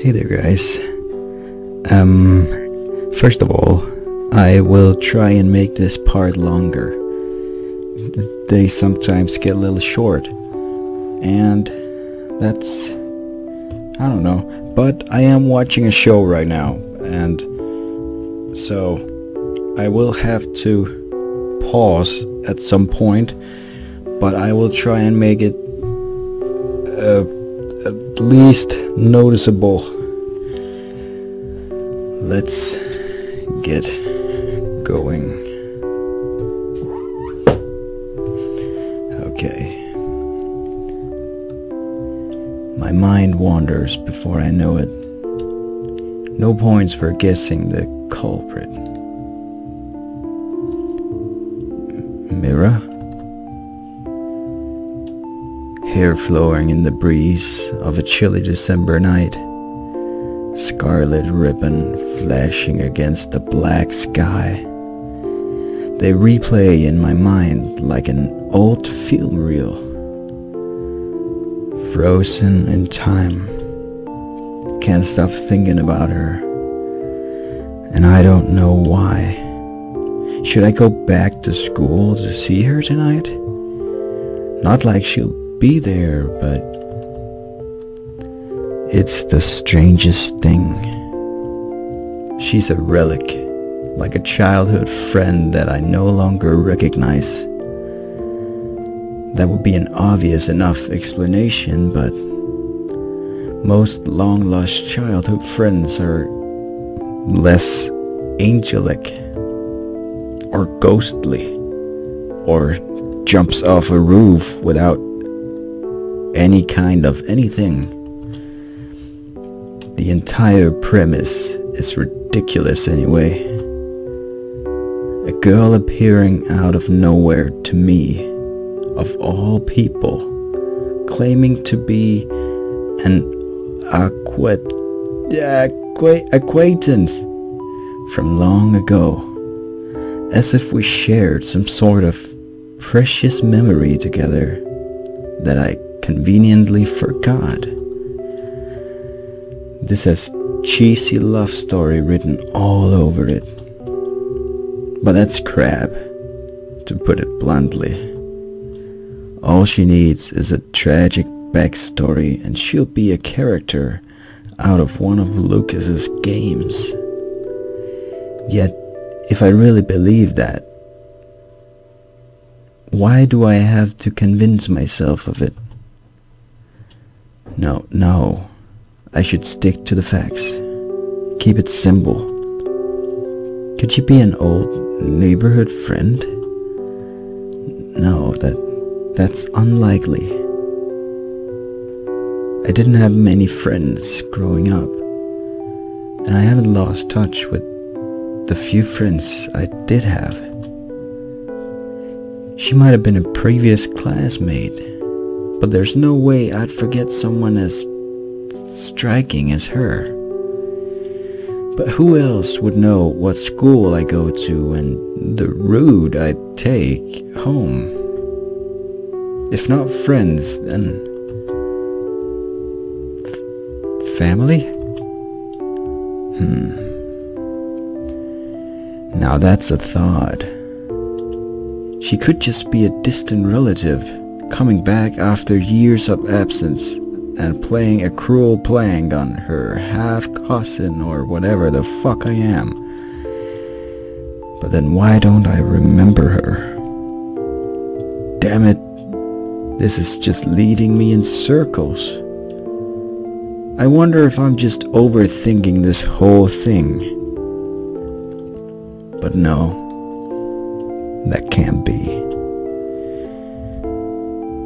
Hey there guys. First of all, I will try and make this part longer. They sometimes get a little short, and that's, I don't know, but I am watching a show right now, and so I will have to pause at some point, but I will try and make it at least noticeable. Let's get going. Okay. My mind wanders before I know it. No points for guessing the culprit. Mira? Hair flowing in the breeze of a chilly December night. Scarlet ribbon flashing against the black sky. They replay in my mind like an old film reel. Frozen in time. Can't stop thinking about her. And I don't know why. Should I go back to school to see her tonight? Not like she'll be there, but it's the strangest thing. She's a relic, like a childhood friend that I no longer recognize. That would be an obvious enough explanation, but most long-lost childhood friends are less angelic, or ghostly, or jumps off a roof without any kind of anything. The entire premise is ridiculous anyway. A girl appearing out of nowhere to me, of all people, claiming to be an acquaintance from long ago, as if we shared some sort of precious memory together that I conveniently forgot. This has cheesy love story written all over it. But that's crap, to put it bluntly. All she needs is a tragic backstory and she'll be a character out of one of Lucas's games. Yet, if I really believe that, why do I have to convince myself of it? No, I should stick to the facts. Keep it simple. Could she be an old neighborhood friend? No, that's unlikely. I didn't have many friends growing up, and I haven't lost touch with the few friends I did have. She might have been a previous classmate, but there's no way I'd forget someone as striking as her. But who else would know what school I go to and the route I take home? If not friends, then family? Now that's a thought. She could just be a distant relative coming back after years of absence and playing a cruel prank on her half-cousin or whatever the fuck I am. But then why don't I remember her? Damn it, this is just leading me in circles. I wonder if I'm just overthinking this whole thing. But no, that can't be.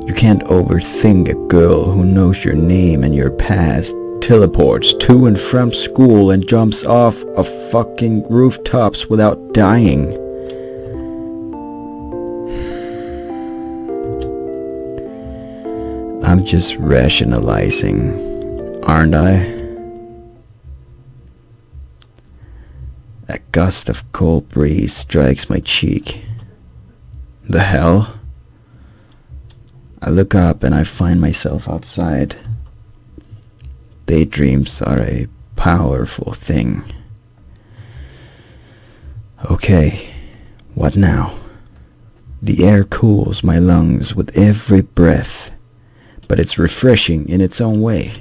You can't overthink a girl who knows your name and your past, teleports to and from school and jumps off of fucking rooftops without dying. I'm just rationalizing, aren't I? A gust of cold breeze strikes my cheek. The hell? I look up and I find myself outside. Daydreams are a powerful thing. Okay, what now? The air cools my lungs with every breath, but it's refreshing in its own way.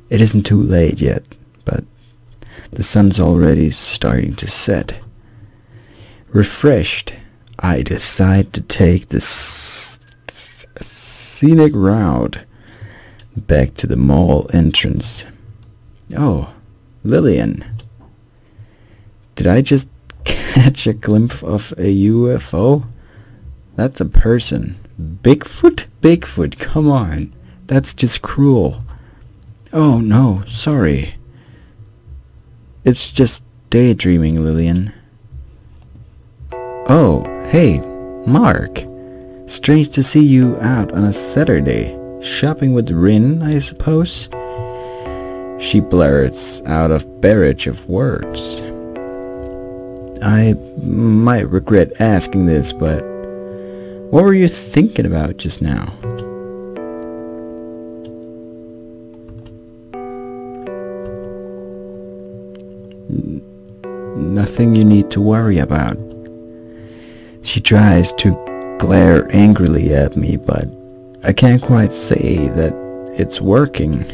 It isn't too late yet, but the sun's already starting to set. Refreshed, I decide to take this scenic route back to the mall entrance. Oh, Lillian. Did I just catch a glimpse of a UFO? That's a person. Bigfoot? Bigfoot, come on. That's just cruel. Oh no, sorry. It's just daydreaming, Lillian. Oh, hey, Mark. Strange to see you out on a Saturday. Shopping with Rin, I suppose? She blurts out a barrage of words. I might regret asking this, but what were you thinking about just now? Nothing you need to worry about. She tries to glare angrily at me, but I can't quite say that it's working.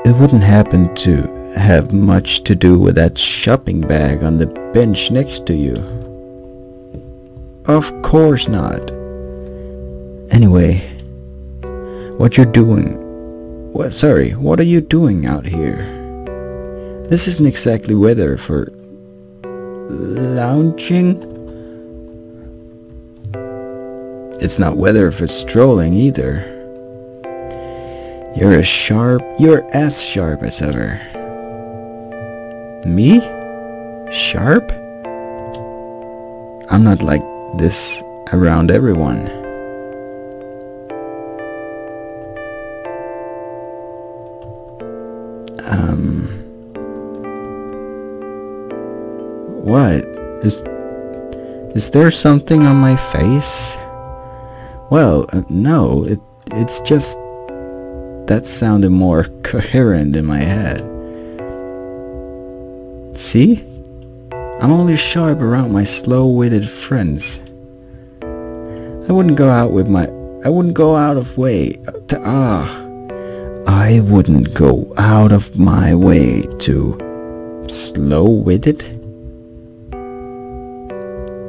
It wouldn't happen to have much to do with that shopping bag on the bench next to you. Of course not. Anyway, what are you doing out here? This isn't exactly weather for lounging. It's not weather for strolling either. You're as sharp as ever. Me? Sharp? I'm not like this around everyone. What? Is there something on my face? Well, no, it's just that sounded more coherent in my head. See? I'm only sharp around my slow-witted friends. I wouldn't go out of my way to slow-witted?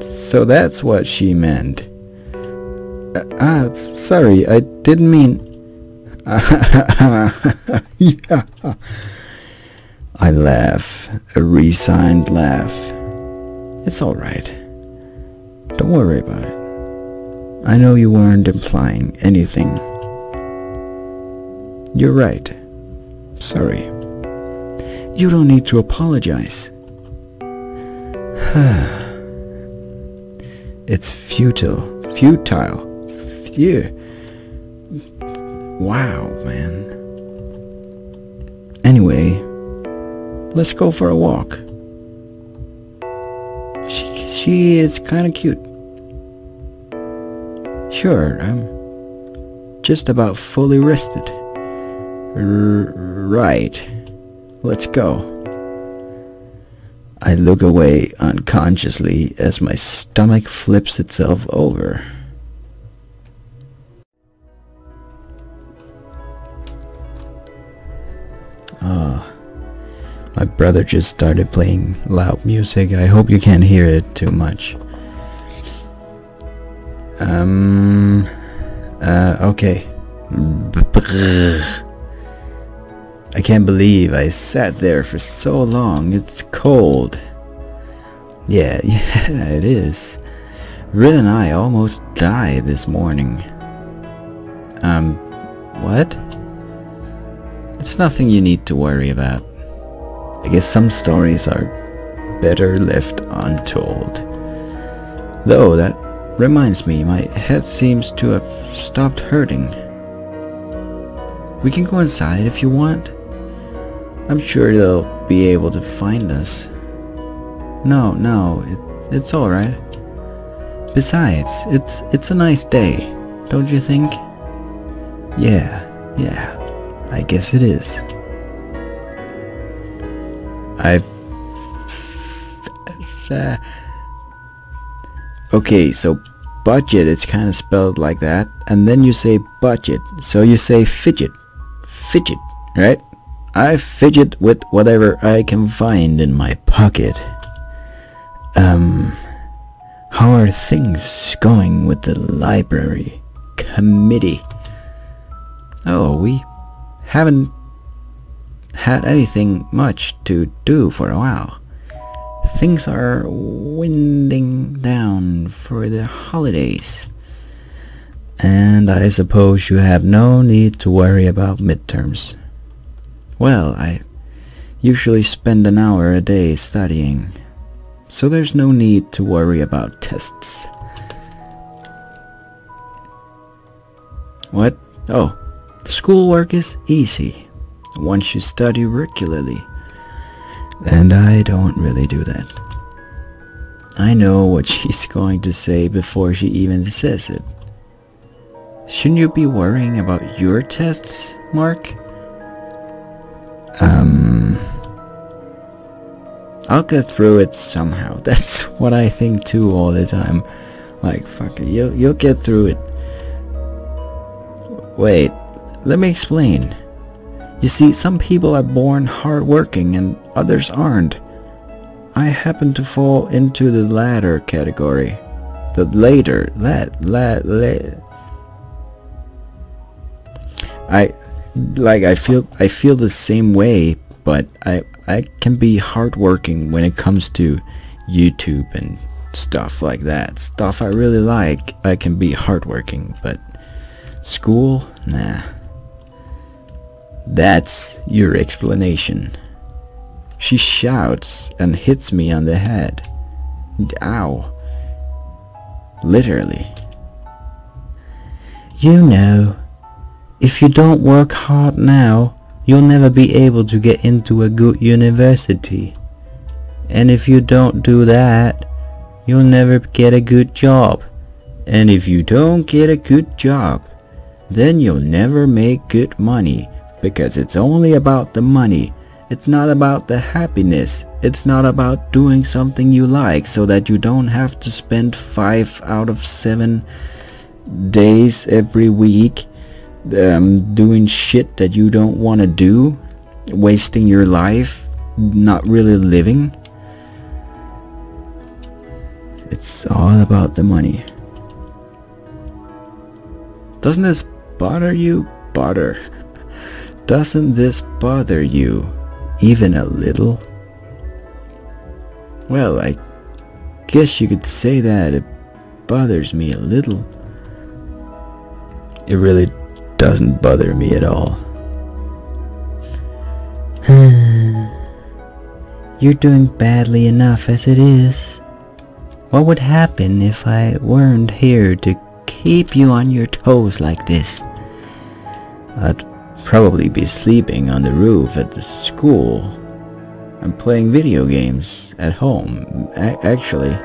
So that's what she meant. Sorry, I didn't mean... Yeah. I laugh, a resigned laugh. It's alright. Don't worry about it. I know you weren't implying anything. You're right. Sorry. You don't need to apologize. It's futile. Wow, man. Anyway, let's go for a walk. She is kind of cute. Sure, I'm just about fully rested. Right. Let's go. I look away unconsciously as my stomach flips itself over. My brother just started playing loud music. I hope you can't hear it too much. Okay. I can't believe I sat there for so long. It's cold. Yeah, it is. Rin and I almost died this morning. What? It's nothing you need to worry about. I guess some stories are better left untold. Though, that reminds me, my head seems to have stopped hurting. We can go inside if you want. I'm sure they'll be able to find us. No, it's alright. Besides, it's a nice day, don't you think? Yeah. I guess it is. Okay, so budget, it's kind of spelled like that, and then you say budget, so you say fidget, right? I fidget with whatever I can find in my pocket. How are things going with the library committee? Oh, we haven't had anything much to do for a while. Things are winding down for the holidays. And I suppose you have no need to worry about midterms. Well, I usually spend an hour a day studying, so there's no need to worry about tests. What? Oh, schoolwork is easy once you study regularly. And I don't really do that. I know what she's going to say before she even says it. Shouldn't you be worrying about your tests, Mark? I'll get through it somehow. That's what I think too all the time. Like, fuck it, you'll get through it. Wait, let me explain. You see, some people are born hardworking and others aren't. I happen to fall into the latter category. The later, I feel the same way, but I can be hardworking when it comes to YouTube and stuff like that. Stuff I really like, I can be hardworking, but school, nah. That's your explanation. She shouts and hits me on the head. Ow. Literally. You know, if you don't work hard now, you'll never be able to get into a good university. And if you don't do that, you'll never get a good job. And if you don't get a good job, then you'll never make good money, because it's only about the money. It's not about the happiness. It's not about doing something you like so that you don't have to spend 5 out of 7 days every week doing shit that you don't want to do, wasting your life, not really living. It's all about the money. Doesn't this bother you? Doesn't this bother you even a little? Well, I guess you could say that it bothers me a little. It really doesn't bother me at all. You're doing badly enough as it is. What would happen if I weren't here to keep you on your toes like this? I'd probably be sleeping on the roof at the school and playing video games at home. Actually,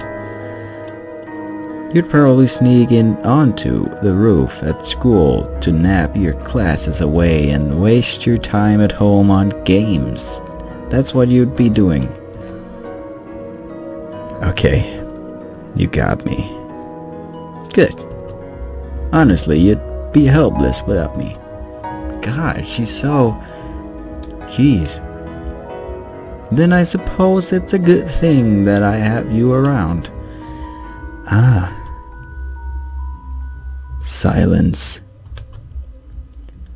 you'd probably sneak in onto the roof at school to nap your classes away and waste your time at home on games. That's what you'd be doing. Okay, you got me. Good. Honestly, you'd be helpless without me. God, she's so... Jeez. Then I suppose it's a good thing that I have you around. Ah. Silence.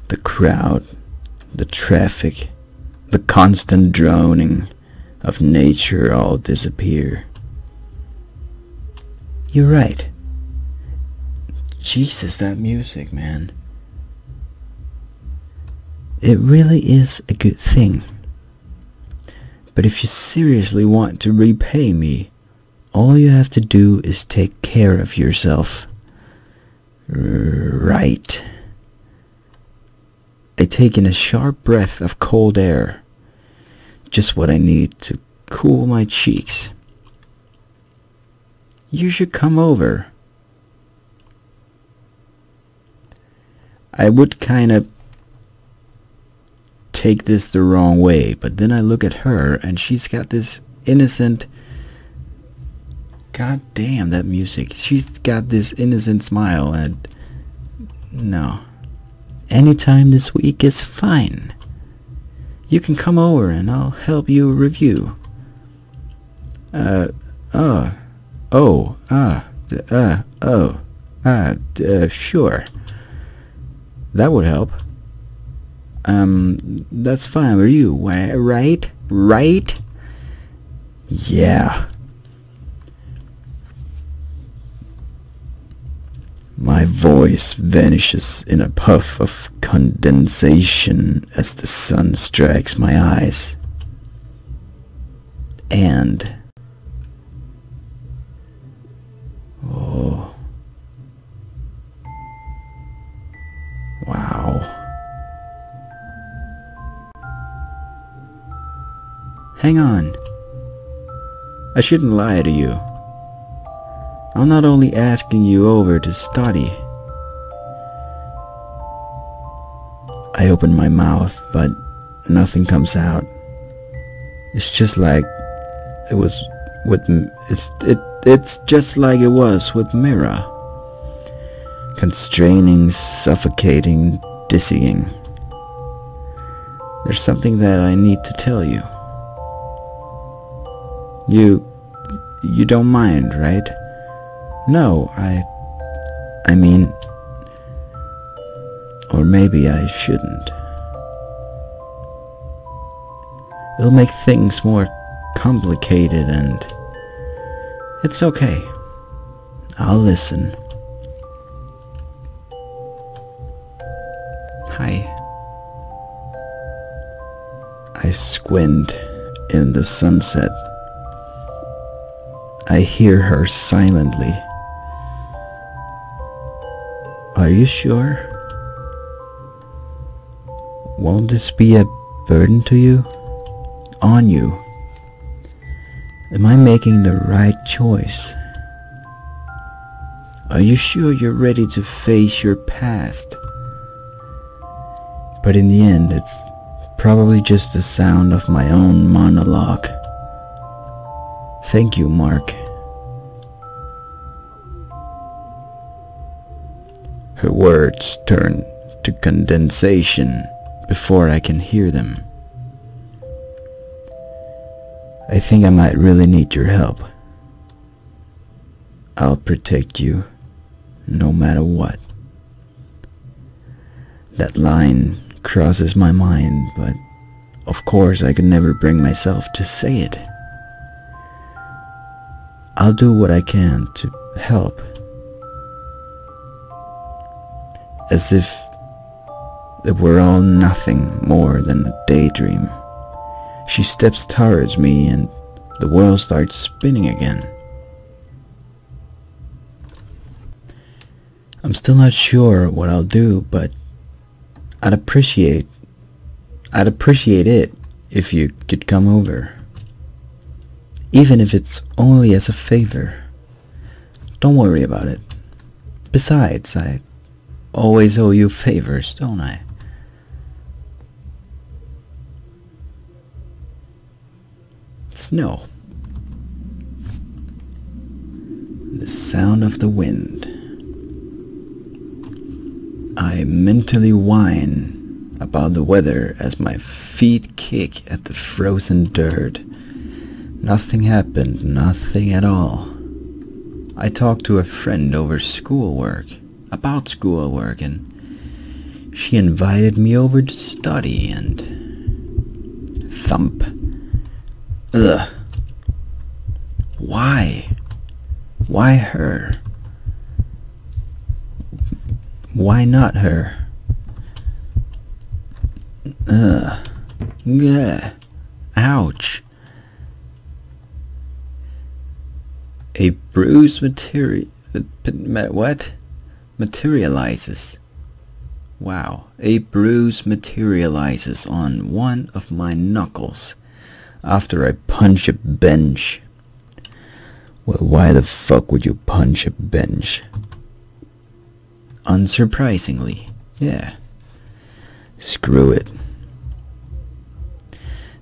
The crowd. The traffic. The constant droning of nature all disappear. You're right. Jesus, that music, man. It really is a good thing. But if you seriously want to repay me, all you have to do is take care of yourself. Right. I take in a sharp breath of cold air. Just what I need to cool my cheeks. You should come over. I would kind of take this the wrong way, but then I look at her and she's got this innocent... God damn, that music. She's got this innocent smile and... No. Anytime this week is fine. You can come over and I'll help you review. Sure. That would help. That's fine with you, right? Right? Yeah. My voice vanishes in a puff of condensation as the sun strikes my eyes. And... oh. Wow. Hang on. I shouldn't lie to you. I'm not only asking you over to study. I open my mouth, but nothing comes out. It's just like it was with it's just like it was with Mira. Constraining, suffocating, dizzying. There's something that I need to tell you. You don't mind, right? No, I mean, or maybe I shouldn't. It'll make things more complicated and it's okay. I'll listen. Hi. I squint in the sunset. I hear her silently. Are you sure? Won't this be a burden to you? On you? Am I making the right choice? Are you sure you're ready to face your past? But in the end, it's probably just the sound of my own monologue. Thank you, Mark. Her words turn to condensation before I can hear them. I think I might really need your help. I'll protect you, no matter what. That line crosses my mind, but of course I could never bring myself to say it. I'll do what I can to help. As if it were all nothing more than a daydream. She steps towards me and the world starts spinning again. I'm still not sure what I'll do, but I'd appreciate it if you could come over. Even if it's only as a favor. Don't worry about it. Besides, I always owe you favors, don't I? Snow. The sound of the wind. I mentally whine about the weather as my feet kick at the frozen dirt. Nothing happened, nothing at all. I talked to a friend over about schoolwork, and she invited me over to study and... Thump. Ugh. Why? Why her? Why not her? Ugh. Gah. Ouch. A bruise materializes. Wow. A bruise materializes on one of my knuckles after I punch a bench. Well, why the fuck would you punch a bench? Unsurprisingly, yeah. Screw it.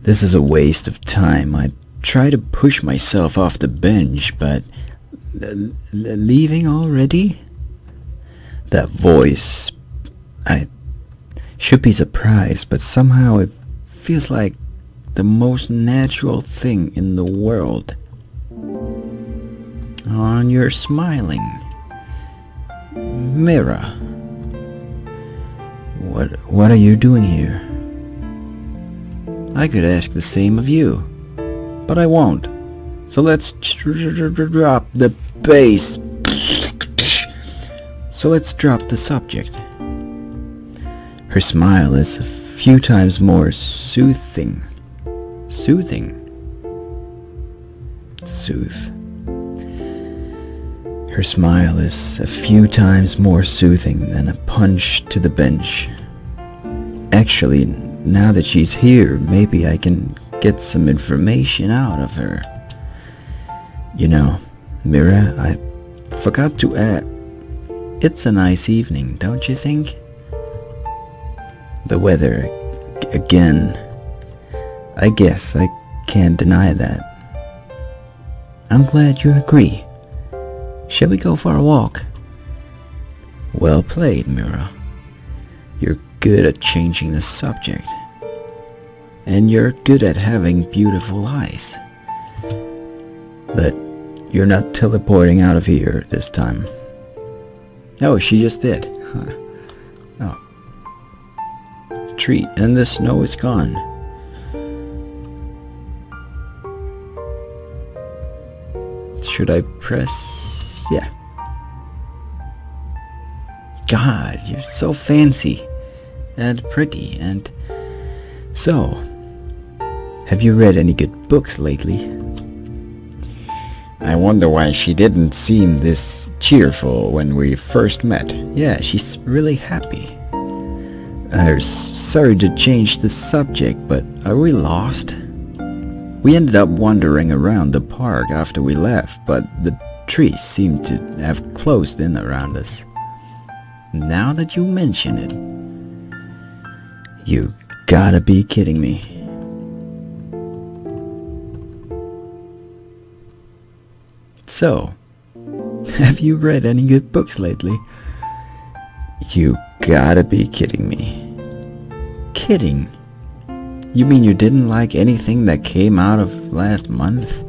This is a waste of time. I try to push myself off the bench, but... leaving already? That voice... I should be surprised, but somehow it feels like the most natural thing in the world. Oh, and you're smiling. Mira. What are you doing here? I could ask the same of you, but I won't. So let's drop the bass. So let's drop the subject. Her smile is a few times more soothing. Soothing. Soothe. Her smile is a few times more soothing than a punch to the bench. Actually, now that she's here, maybe I can get some information out of her. You know, Mira, I forgot to add, it's a nice evening, don't you think? The weather, again, I guess I can't deny that. I'm glad you agree. Shall we go for a walk? Well played, Mira. You're good at changing the subject. And you're good at having beautiful eyes. But you're not teleporting out of here this time. Oh, she just did. Oh. Treat, and the snow is gone. Should I press? Yeah. God, you're so fancy and pretty. And so, have you read any good books lately? I wonder why she didn't seem this cheerful when we first met. Yeah, she's really happy. Sorry to change the subject, but are we lost? We ended up wandering around the park after we left, but the trees seemed to have closed in around us. Now that you mention it, you gotta be kidding me. So, have you read any good books lately? You gotta be kidding me. Kidding? You mean you didn't like anything that came out of last month?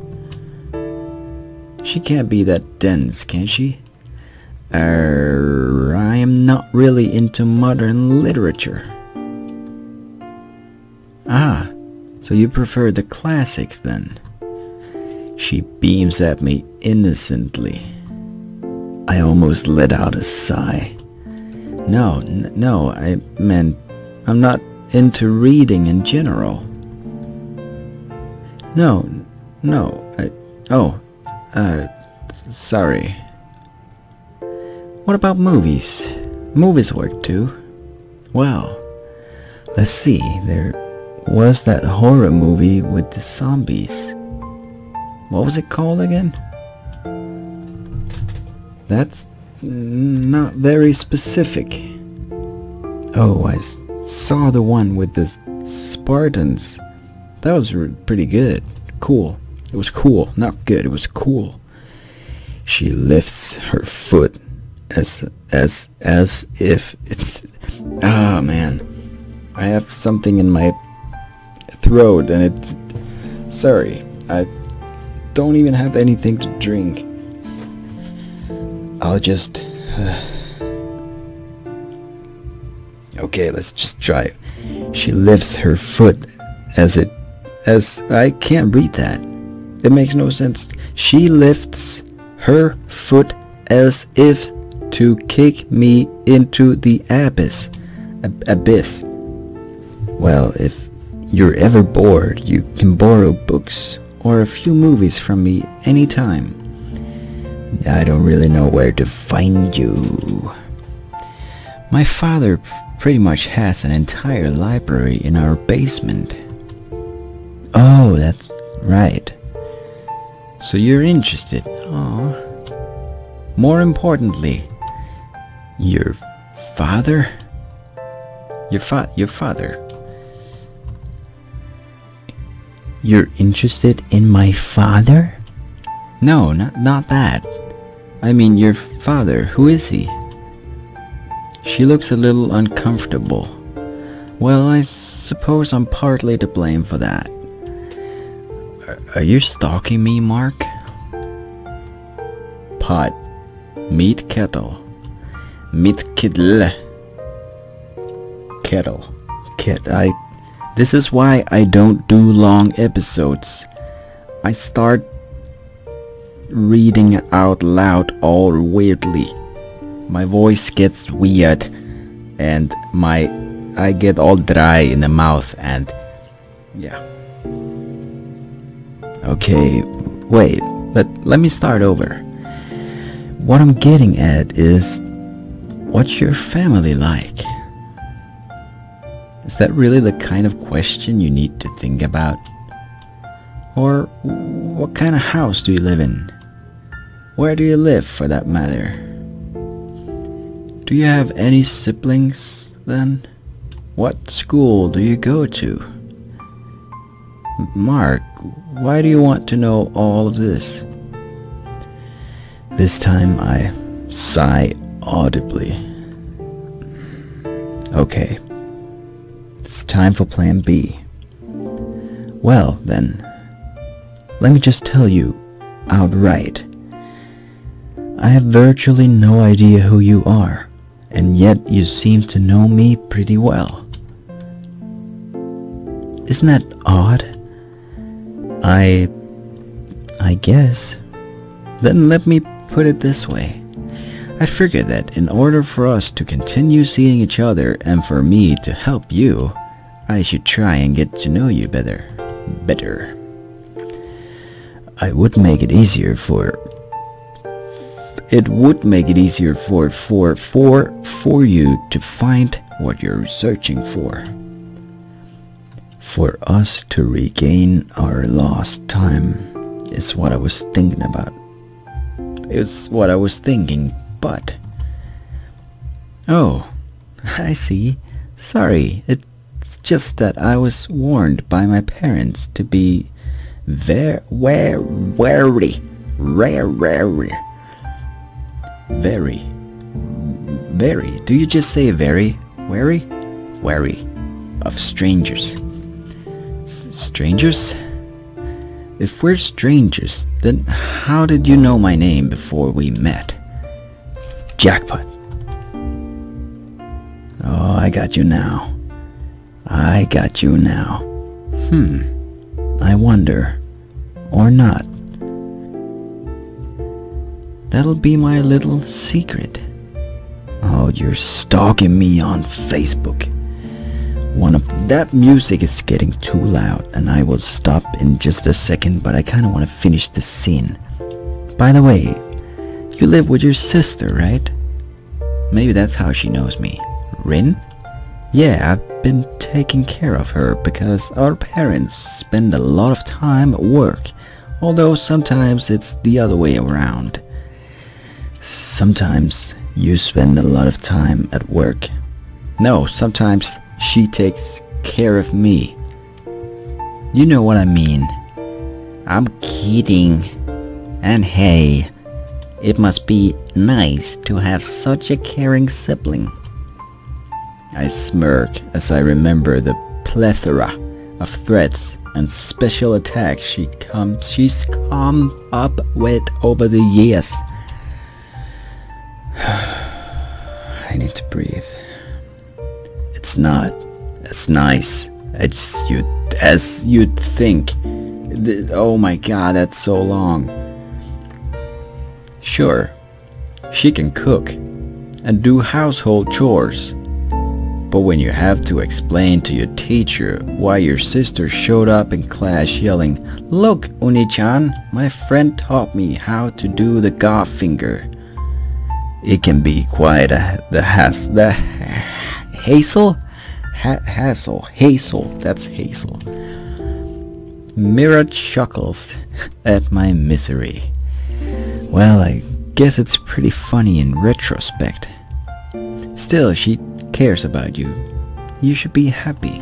She can't be that dense, can she? I am not really into modern literature. Ah, so you prefer the classics then? She beams at me innocently. I almost let out a sigh. No, I meant I'm not into reading in general. Sorry. What about movies? Movies work too. Well, let's see, there was that horror movie with the zombies. What was it called again? That's not very specific. Oh, I saw the one with the Spartans. That was pretty good. Cool. It was cool. Not good. It was cool. She lifts her foot as if it's... Ah, man. I have something in my throat and it's... Sorry. I don't even have anything to drink. I'll just... Okay, let's just try it. She lifts her foot as I can't read that. It makes no sense. She lifts her foot as if to kick me into the abyss. Abyss. Well, if you're ever bored, you can borrow books or a few movies from me anytime. I don't really know where to find you. My father pretty much has an entire library in our basement. Oh, that's right. So you're interested. Oh. More importantly, your father? Your father. You're interested in my father? No, not that. I mean your father. Who is he? She looks a little uncomfortable. Well, I suppose I'm partly to blame for that. Are you stalking me, Mark? Pot. Meat kettle. Meat kettle. Kettle. This is why I don't do long episodes. I start reading out loud all weirdly. My voice gets weird and I get all dry in the mouth and yeah. Okay, wait, let me start over. What I'm getting at is, what's your family like? Is that really the kind of question you need to think about? Or what kind of house do you live in? Where do you live, for that matter? Do you have any siblings, then? What school do you go to? Mark, why do you want to know all of this? This time I sigh audibly. Okay, it's time for plan B. Well then, let me just tell you outright. I have virtually no idea who you are, and yet you seem to know me pretty well. Isn't that odd? I guess. Then let me put it this way. I figured that in order for us to continue seeing each other and for me to help you, I should try and get to know you better. It would make it easier for you to find what you're searching for. For us to regain our lost time is what I was thinking about. It's what I was thinking, but... Oh, I see. Sorry, it's just that I was warned by my parents to be very. Do you just say very? Wary of strangers. Strangers? If we're strangers, then how did you know my name before we met? Jackpot. Oh, I got you now. I wonder. Or not. That'll be my little secret. Oh, you're stalking me on Facebook. That music is getting too loud, and I will stop in just a second, but I kind of want to finish this scene. By the way, you live with your sister, right? Maybe that's how she knows me. Rin? Yeah, I've been taking care of her because our parents spend a lot of time at work, although sometimes it's the other way around. Sometimes you spend a lot of time at work. No, sometimes she takes care of me. You know what I mean. I'm kidding. And hey, it must be nice to have such a caring sibling. I smirk as I remember the plethora of threats and special attacks she's come up with over the years. I need to breathe. It's not as nice as you'd think. Oh my god, that's so long. Sure, she can cook and do household chores, but when you have to explain to your teacher why your sister showed up in class yelling, "Look, Uni-chan, my friend taught me how to do the god finger," it can be quite Hazel? Hazel, that's Hazel. Mira chuckles at my misery. Well, I guess it's pretty funny in retrospect. Still, she cares about you. You should be happy.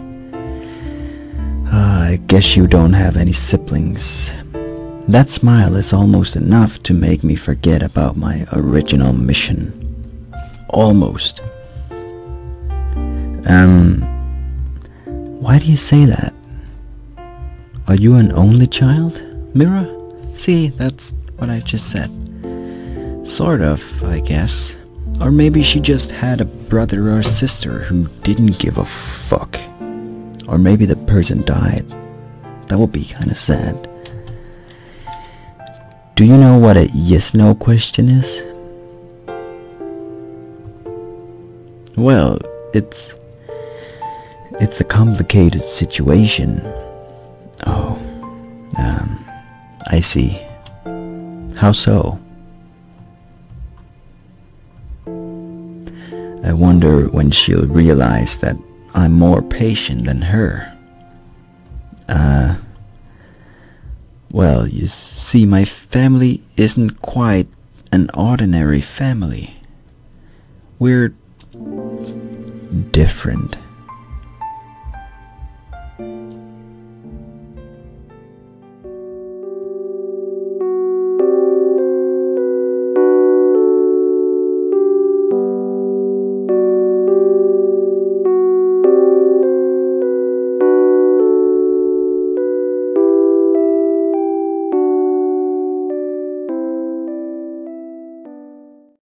I guess you don't have any siblings. That smile is almost enough to make me forget about my original mission. Almost. Why do you say that? Are you an only child, Mira? See, that's what I just said. Sort of, I guess. Or maybe she just had a brother or sister who didn't give a fuck. Or maybe the person died. That would be kinda sad. Do you know what a yes-no question is? Well, it's a complicated situation. Oh, I see. How so? I wonder when she'll realize that I'm more patient than her. Well, you see, my family isn't quite an ordinary family. We're different.